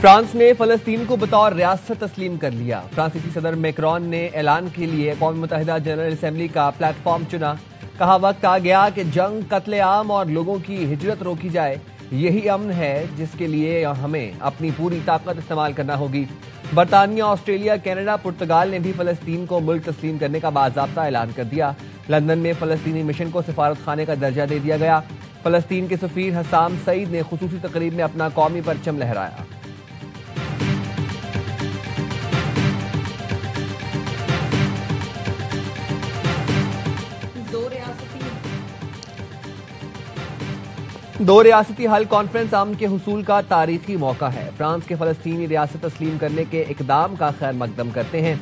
France نے فلسطین کو بطور ریاست تسلیم کر لیا۔ فرانسیسی صدر میکرون نے اعلان کے لیے اقوام متحدہ جنرل اسمبلی کا پلیٹ فارم چنا۔ کہا وقت آ گیا کہ جنگ، قتل عام اور لوگوں کی ہجرت روکی جائے۔ یہی امن ہے جس کے لیے ہمیں اپنی پوری طاقت استعمال کرنا ہوگی۔ برطانیہ، آسٹریلیا، کینیڈا، پرتگال نے بھی فلسطین کو ملک تسلیم کرنے کا باضابطہ اعلان کر دیا۔ لندن میں فلسطینی مشن کو سفارت خانے کا درجہ دے دیا گیا۔ فلسطین کے سفیر حسام سعید نے خصوصی تقریب میں اپنا قومی پرچم لہرایا۔ دو ریاستی حل کانفرنس امن کے حصول کا تاریخی موقع ہے۔ فرانس کے فلسطینی ریاست تسلیم کرنے کے اقدام کا خیر مقدم کرتے ہیں۔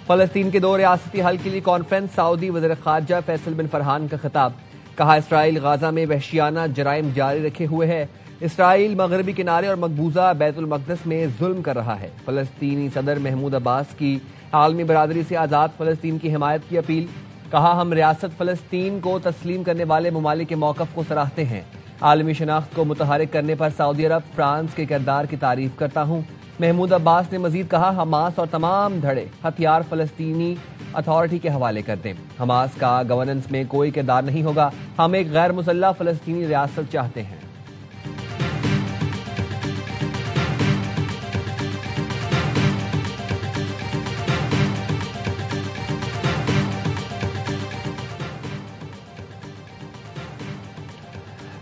فلسطین کے دو ریاستی حل کے لیے کانفرنس، سعودی وزیر خارجہ فیصل بن فرحان کا خطاب۔ کہا اسرائیل غزہ میں وحشیانہ جرائم جاری رکھے ہوئے ہے۔ اسرائیل مغربی کنارے اور مقبوضہ بیت المقدس میں ظلم کر رہا ہے۔ فلسطینی صدر محمود عباس کی عالمی برادری سے آزاد فلسطین کی حمایت کی اپیل۔ کہا ہم ریاست فلسطین کو تسلیم کرنے والے ممالک کے موقف کو سراہتے ہیں۔ عالمی شناخت کو متحرک کرنے پر سعودی عرب، فرانس کے کردار کی تعریف کرتا ہوں۔ محمود عباس نے مزید کہا حماس اور تمام دھڑے ہتھیار فلسطینی اتھارٹی کے حوالے کر دیں۔ حماس کا گورننس میں کوئی کردار نہیں ہوگا۔ ہم ایک غیر مسلح فلسطینی ریاست چاہتے ہیں۔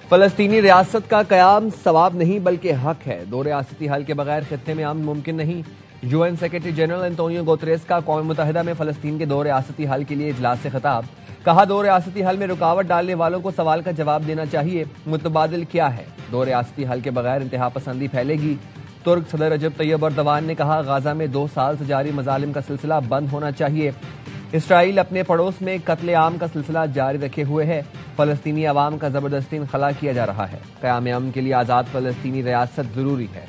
فلسطینی ریاست کا قیام ثواب نہیں بلکہ حق ہے۔ دو ریاستی حل کے بغیر خطے میں امن ممکن نہیں۔ U N secretary general Antonio Guterres کا اقوام متحدہ میں فلسطین کے دو ریاستی حل کے لیے اجلاس سے خطاب۔ کہا دو ریاستی حل میں رکاوٹ ڈالنے والوں کو سوال کا جواب دینا چاہیے، متبادل کیا ہے؟ دو ریاستی حل کے بغیر انتہا پسندی پھیلے گی۔ ترک صدر رجب طیب ایردوان نے کہا غزہ میں 2 سال سے جاری مظالم کا سلسلہ بند ہونا چاہیے۔ اسرائیل اپنے پڑوس میں قتل عام کا سلسلہ جاری رکھے ہوئے ہے۔ فلسطینی عوام کا زبردستی انخلا کیا جا رہا ہے۔ قیام امن کے لیے آزاد فلسطینی ریاست ضروری ہے۔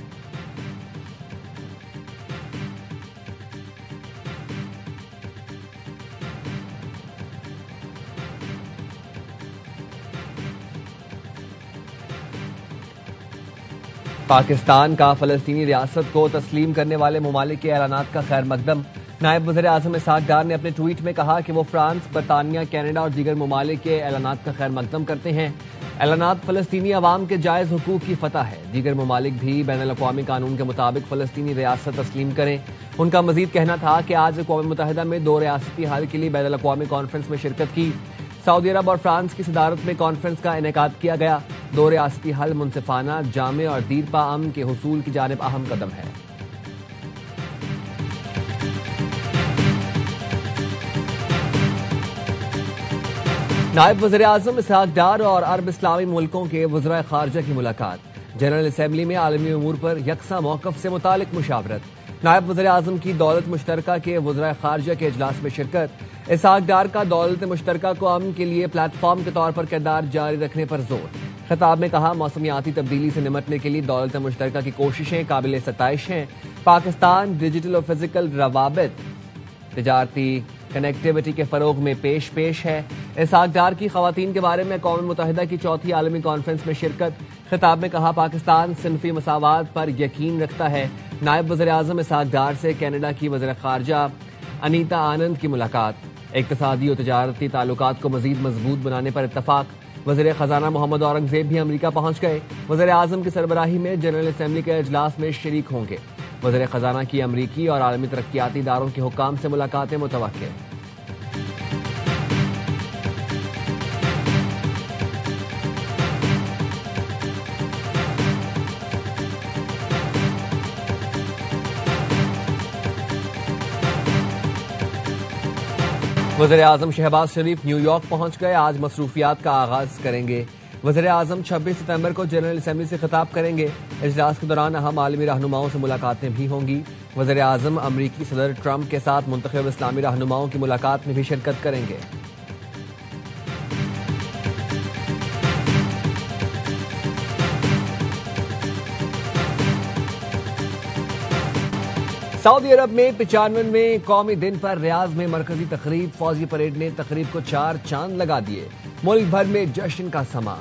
پاکستان کا فلسطینی ریاست کو تسلیم کرنے والے ممالک کے اعلانات کا خیر مقدم۔ نائب وزیر اعظم اسحاق ڈار نے اپنے ٹویٹ میں کہا کہ وہ فرانس، برطانیہ، کینیڈا اور دیگر ممالک کے اعلانات کا خیر مقدم کرتے ہیں۔ اعلانات فلسطینی عوام کے جائز حقوق کی فتح ہے۔ دیگر ممالک بھی بین الاقوامی قانون کے مطابق فلسطینی ریاست تسلیم کریں۔ ان کا مزید کہنا تھا کہ آج اقوام متحدہ میں دو ریاستی حل کے لیے بین الاقوامی کانفرنس میں شرکت کی۔ سعودی عرب اور فرانس کی صدارت میں کانفرنس کا انعقاد کیا گیا۔ دو ریاستی حل منصفانہ، جامع اور دیرپا امن کے حصول کی جانب اہم قدم ہے۔ نائب وزیر اعظم اسحاق ڈار اور عرب اسلامی ملکوں کے وزراء خارجہ کی ملاقات۔ جنرل اسمبلی میں عالمی امور پر یکساں موقف سے متعلق مشاورت۔ نائب وزیر اعظم کی دولت مشترکہ کے وزراء خارجہ کے اجلاس میں شرکت۔ اسحاق ڈار کا دولت مشترکہ کو امن کے لیے پلیٹ فارم کے طور پر کردار جاری رکھنے پر زور۔ خطاب میں کہا موسمیاتی تبدیلی سے نمٹنے کے لیے دولت مشترکہ کی کوششیں قابل ستائش ہیں۔ پاکستان ڈیجیٹل اور فزیکل روابط، تجارتی کنیکٹیوٹی کے فروغ میں پیش ہے۔ اسحاق ڈار کی خواتین کے بارے میں اقوام متحدہ کی چوتھی عالمی کانفرنس میں شرکت۔ خطاب میں کہا پاکستان صنفی مساوات پر یقین رکھتا ہے۔ نائب وزیر اعظم اسحاق ڈار سے کینیڈا کی وزیر خارجہ انیتا آنند کی ملاقات۔ اقتصادی اور تجارتی تعلقات کو مزید مضبوط بنانے پر اتفاق۔ وزیر خزانہ محمد اورنگزیب بھی امریکہ پہنچ گئے۔ وزیر اعظم کی سربراہی میں جنرل اسمبلی کے اجلاس میں شریک ہوں گے۔ وزیر خزانہ کی امریکی اور عالمی ترقیاتی اداروں کے حکام سے ملاقاتیں متوقع۔ وزیر اعظم شہباز شریف نیو یارک پہنچ گئے۔ آج مصروفیات کا آغاز کریں گے۔ وزیر اعظم 26 ستمبر کو جنرل اسمبلی سے خطاب کریں گے۔ اجلاس کے دوران اہم عالمی رہنماؤں سے ملاقاتیں بھی ہوں گی۔ وزیر اعظم امریکی صدر ٹرمپ کے ساتھ منتخب اسلامی رہنماؤں کی ملاقات میں بھی شرکت کریں گے۔ سعودی عرب میں 95ویں قومی دن پر ریاض میں مرکزی تقریب، فوجی پریڈ نے تقریب کو 4 چاند لگا دیے۔ ملک بھر میں جشن کا سما،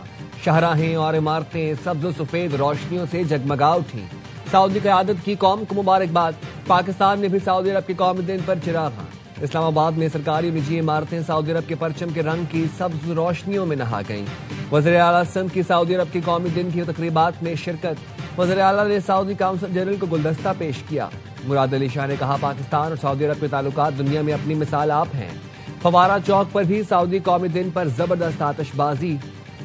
شاہراہیں اور عمارتیں سبز و سفید روشنیوں سے جگمگا اٹھیں۔ سعودی قیادت کی قوم کو مبارکباد۔ پاکستان نے بھی سعودی عرب کے قومی دن پر چراغاں۔ اسلام آباد میں سرکاری اور نجی عمارتیں سعودی عرب کے پرچم کے رنگ کی سبز روشنیوں میں نہا گئیں۔ وزیر اعلیٰ سندھ کی سعودی عرب کے قومی دن کی تقریبات میں شرکت۔ وزیر اعلیٰ نے سعودی کونسل جنرل کو گلدستہ پیش کیا۔ مراد علی شاہ نے کہا پاکستان اور سعودی عرب کے تعلقات دنیا میں اپنی مثال آپ ہیں۔ فوارہ چوک پر بھی سعودی قومی دن پر زبردست آتش بازی۔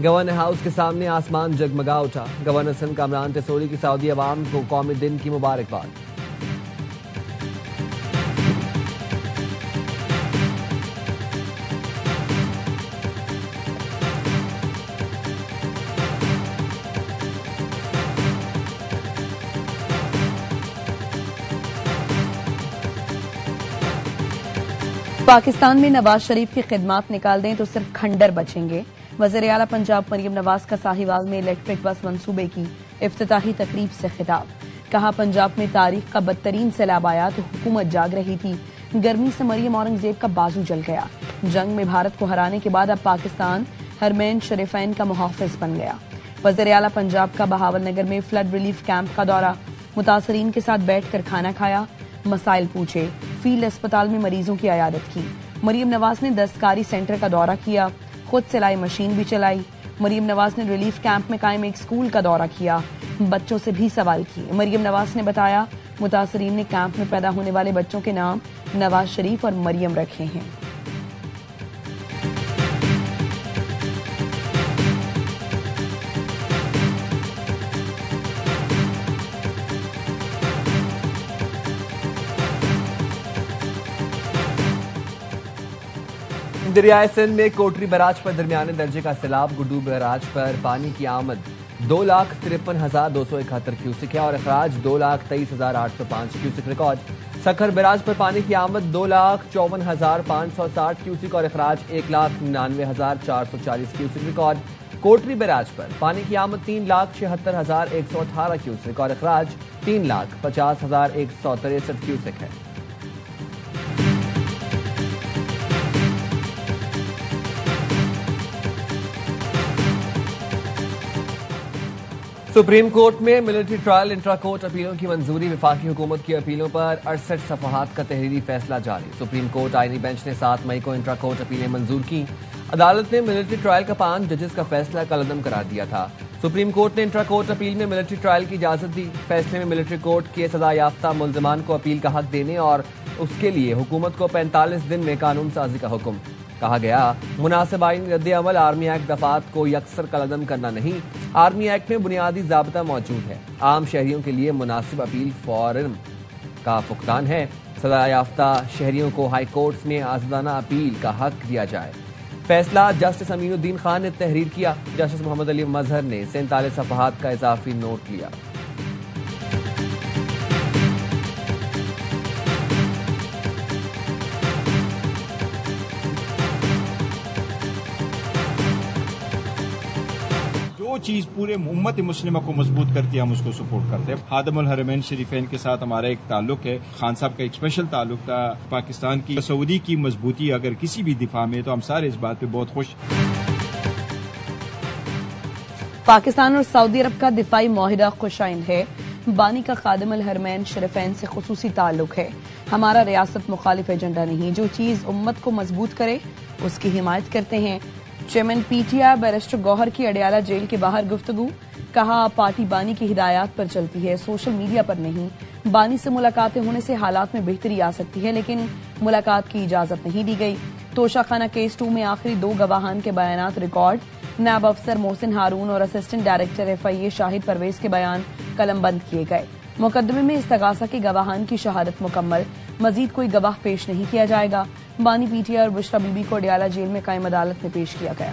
گورنر ہاؤس کے سامنے آسمان جگمگا اٹھا۔ گورنر سندھ کامران ٹیسوری کی سعودی عوام کو قومی دن کی مبارکباد۔ پاکستان میں نواز شریف کی خدمات نکال دیں تو صرف کھنڈر بچیں گے۔ وزیر اعلیٰ پنجاب مریم نواز کا ساہیوال میں الیکٹرک بس منصوبے کی افتتاحی تقریب سے خطاب۔ کہا پنجاب میں تاریخ کا بدترین سیلاب آیا تو حکومت جاگ رہی تھی، گرمی سے مریم اورنگزیب کا بازو جل گیا۔ جنگ میں بھارت کو ہرانے کے بعد اب پاکستان حرمین شریفین کا محافظ بن گیا۔ وزیر اعلیٰ پنجاب کا بہاول نگر میں فلڈ ریلیف کیمپ کا دورہ، متاثرین کے ساتھ بیٹھ کر کھانا کھایا، مسائل پوچھے، فیلڈ اسپتال میں مریضوں کی عیادت کی۔ مریم نواز نے دستکاری سینٹر کا دورہ کیا، خود سلائی مشین بھی چلائی۔ مریم نواز نے ریلیف کیمپ میں قائم ایک اسکول کا دورہ کیا، بچوں سے بھی سوال کیے۔ مریم نواز نے بتایا متاثرین نے کیمپ میں پیدا ہونے والے بچوں کے نام نواز شریف اور مریم رکھے ہیں۔ دریائے سندھ میں کوٹری بیراج پر درمیانے درجے کا سیلاب۔ گڈو بیراج پر پانی کی آمد 2,53,271 کیوسک ہے اور اخراج 2,23,805 کیوسک ریکارڈ۔ سکھر بیراج پر پانی کی آمد 2,54,560 کیوسک اور اخراج 1,99,440 کیوسک ریکارڈ۔ کوٹری بیراج پر پانی کی آمد 3,76,118 کیوسک اور اخراج 3,50,163 کیوسک ہے۔ سپریم کورٹ میں ملٹری ٹرائل انٹرا کورٹ اپیلوں کی منظوری۔ وفاقی حکومت کی اپیلوں پر 68 صفحات کا تحریری فیصلہ جاری۔ سپریم کورٹ آئینی بینچ نے 7 مئی کو انٹرا کورٹ اپیلیں منظور کی۔ عدالت نے ملٹری ٹرائل کا 5 ججز کا فیصلہ کالعدم قرار دیا تھا۔ سپریم کورٹ نے انٹرا کورٹ اپیل میں ملٹری ٹرائل کی اجازت دی۔ فیصلے میں ملٹری کورٹ کے سزا یافتہ ملزمان کو اپیل کا حق دینے اور اس کے لیے حکومت کو 45 دن میں قانون سازی کا حکم۔ کہا گیا مناسب آئینی رد عمل آرمی ایکٹ دفعات کو یکسر کالعدم کرنا نہیں۔ آرمی ایکٹ میں بنیادی ضابطہ موجود ہے۔ عام شہریوں کے لیے مناسب اپیل فارم کا فقدان ہے۔ سزا یافتہ شہریوں کو ہائی کورٹس میں آزادانہ اپیل کا حق دیا جائے۔ فیصلہ جسٹس امین الدین خان نے تحریر کیا۔ جسٹس محمد علی مظہر نے 47 صفحات کا اضافی نوٹ لیا۔ چیز پورے امت مسلمہ کو مضبوط کرتی ہے ہم اس کو سپورٹ کرتے ہیں۔ خادم الحرمین شریفین کے ساتھ ہمارا ایک تعلق ہے، خان صاحب کا ایک اسپیشل تعلق تھا۔ پاکستان کی سعودی کی مضبوطی اگر کسی بھی دفاع میں تو ہم سارے اس بات پہ بہت خوش۔ پاکستان اور سعودی عرب کا دفاعی معاہدہ خوش آئند ہے۔ بانی کا خادم الحرمین شریفین سے خصوصی تعلق ہے۔ ہمارا ریاست مخالف ایجنڈا نہیں، جو چیز امت کو مضبوط کرے اس کی حمایت کرتے ہیں۔ Chairman P T I barrister Gohar کی اڈیالہ جیل کے باہر گفتگو۔ کہا پارٹی بانی کی ہدایات پر چلتی ہے، سوشل میڈیا پر نہیں۔ بانی سے ملاقاتیں ہونے سے حالات میں بہتری آ سکتی ہے، لیکن ملاقات کی اجازت نہیں دی گئی۔ توشہ خانہ کیس 2 میں آخری 2 گواہان کے بیانات ریکارڈ۔ نائب افسر محسن ہارون اور اسسٹنٹ ڈائریکٹر ایف آئی اے شاہد پرویز کے بیان قلم بند کیے گئے۔ مقدمے میں استغاثہ کے گواہان کی شہادت مکمل، مزید کوئی گواہ پیش نہیں کیا جائے گا۔ بانی پی ٹی آئی اور بشرا بی بی کو اڈیالہ جیل میں قائم عدالت میں پیش کیا گیا۔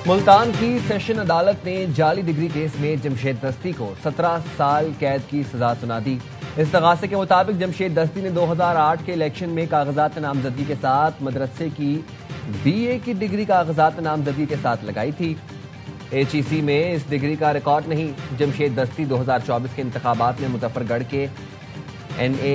ملتان کی سیشن عدالت نے جعلی ڈگری کیس میں جمشید دستی کو 17 سال قید کی سزا سنا دی۔ استغاثے کے مطابق جمشید دستی نے 2008 کے الیکشن میں کاغذات نامزدگی کے ساتھ مدرسے کی بی اے کی ڈگری کاغذات نامزدگی کے ساتھ لگائی تھی۔ ایچ ای سی میں اس ڈگری کا ریکارڈ نہیں۔ جمشید دستی 2024 کے انتخابات میں مظفر گڑھ کے NA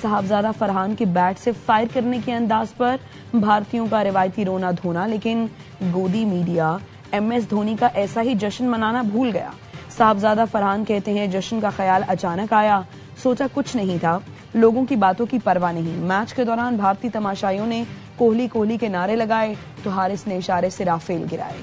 صاحبزادہ فرحان کے بیٹ سے فائر کرنے کے انداز پر بھارتیوں کا روایتی رونا دھونا، لیکن گودی میڈیا ایم ایس دھونی کا ایسا ہی جشن منانا بھول گیا۔ صاحبزادہ فرحان کہتے ہیں جشن کا خیال اچانک آیا، سوچا کچھ نہیں تھا، لوگوں کی باتوں کی پرواہ نہیں۔ میچ کے دوران بھارتی تماشائیوں نے کوہلی کوہلی کے نعرے لگائے تو حارث نے اشارے سے رافیل گرائے۔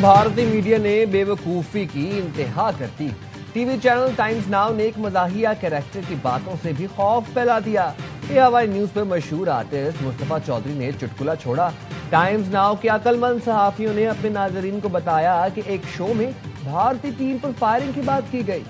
بھارتی میڈیا نے بے وقوفی کی انتہا کر دی۔ T V channel Times Now نے ایک مزاحیہ کریکٹر کی باتوں سے بھی خوف پھیلا دیا۔ یہ ہوائی نیوز پر مشہور آرٹسٹ مصطفیٰ چودھری نے چٹکلا چھوڑا۔ ٹائمز ناؤ کے عقل مند صحافیوں نے اپنے ناظرین کو بتایا کہ ایک شو میں بھارتی ٹیم پر فائرنگ کی بات کی گئی۔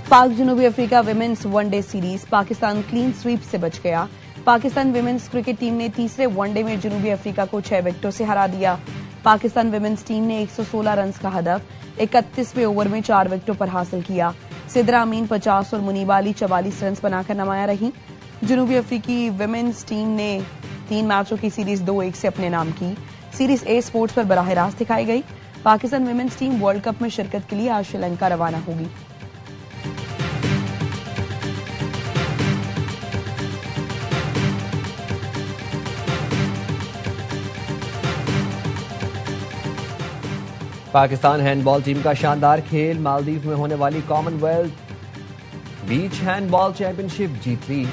پاک جنوبی افریقہ women's one day series, Pakistan clean sweep سے بچ گیا۔ پاکستان ویمنز کرکٹ ٹیم نے تیسرے ون ڈے میں جنوبی افریقہ کو 6 وکٹوں سے ہرا دیا۔ پاکستان ویمنز ٹیم نے 116 رنز کا ہدف 31ویں اوور میں 4 وکٹوں پر حاصل کیا۔ سدرا امین 50 اور منیبا علی 44 رنز بنا کر نمایاں رہی۔ جنوبی افریقی ویمنز ٹیم نے 3 میچوں کی سیریز 2-1 سے اپنے نام کی۔ سیریز اے سپورٹس پر براہ راست دکھائی گئی۔ Pakistan women's team world cup میں شرکت کے لیے آج سری لنکا روانہ ہوگی۔ پاکستان ہینڈ بال ٹیم کا شاندار کھیل، مالدیو میں ہونے والی کامن ویلتھ بیچ ہینڈ بال چیمپئن شپ جیت لی۔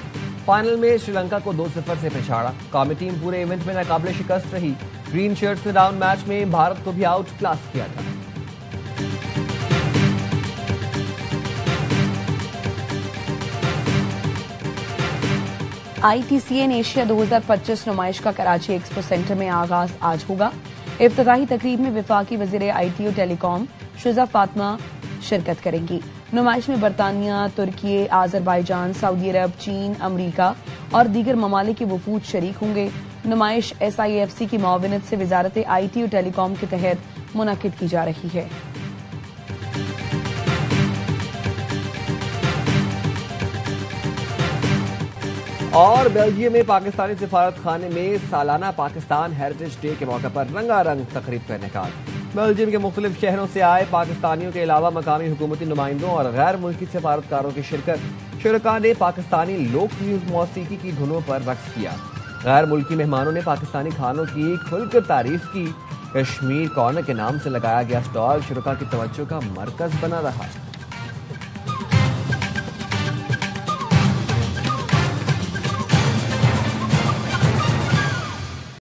فائنل میں سری لنکا کو 2-0 سے پچھاڑا۔ قومی ٹیم پورے ایونٹ میں ناقابل شکست رہی۔ گرین شرٹس نے ڈاؤن میچ میں بھارت کو بھی آؤٹ کلاس کیا تھا۔ I T C N Asia 2025 نمائش کا کراچی ایکسپو سینٹر میں آغاز آج ہوگا۔ افتتاحی تقریب میں وفاقی وزیر آئی ٹی اور ٹیلی کام شزا فاطمہ شرکت کریں گی۔ نمائش میں برطانیہ، ترکی، آذربائیجان، سعودی عرب، چین، امریکہ اور دیگر ممالک کے وفود شریک ہوں گے۔ نمائش ایس آئی ایف سی کی معاونت سے وزارت آئی ٹی اور ٹیلی کام کے تحت منعقد کی جا رہی ہے۔ اور بیلجیم میں پاکستانی سفارت خانے میں سالانہ پاکستان ہیریٹیج ڈے کے موقع پر رنگا رنگ تقریب کا انعقاد۔ بیلجیم کے مختلف شہروں سے آئے پاکستانیوں کے علاوہ مقامی حکومتی نمائندوں اور غیر ملکی سفارتکاروں کی شرکت۔ شرکاء نے پاکستانی لوک موسیقی کی دھنوں پر رقص کیا۔ غیر ملکی مہمانوں نے پاکستانی کھانوں کی کھل کر تعریف کی۔ کشمیر کارنر کے نام سے لگایا گیا اسٹال شرکاء کی توجہ کا مرکز بنا رہا۔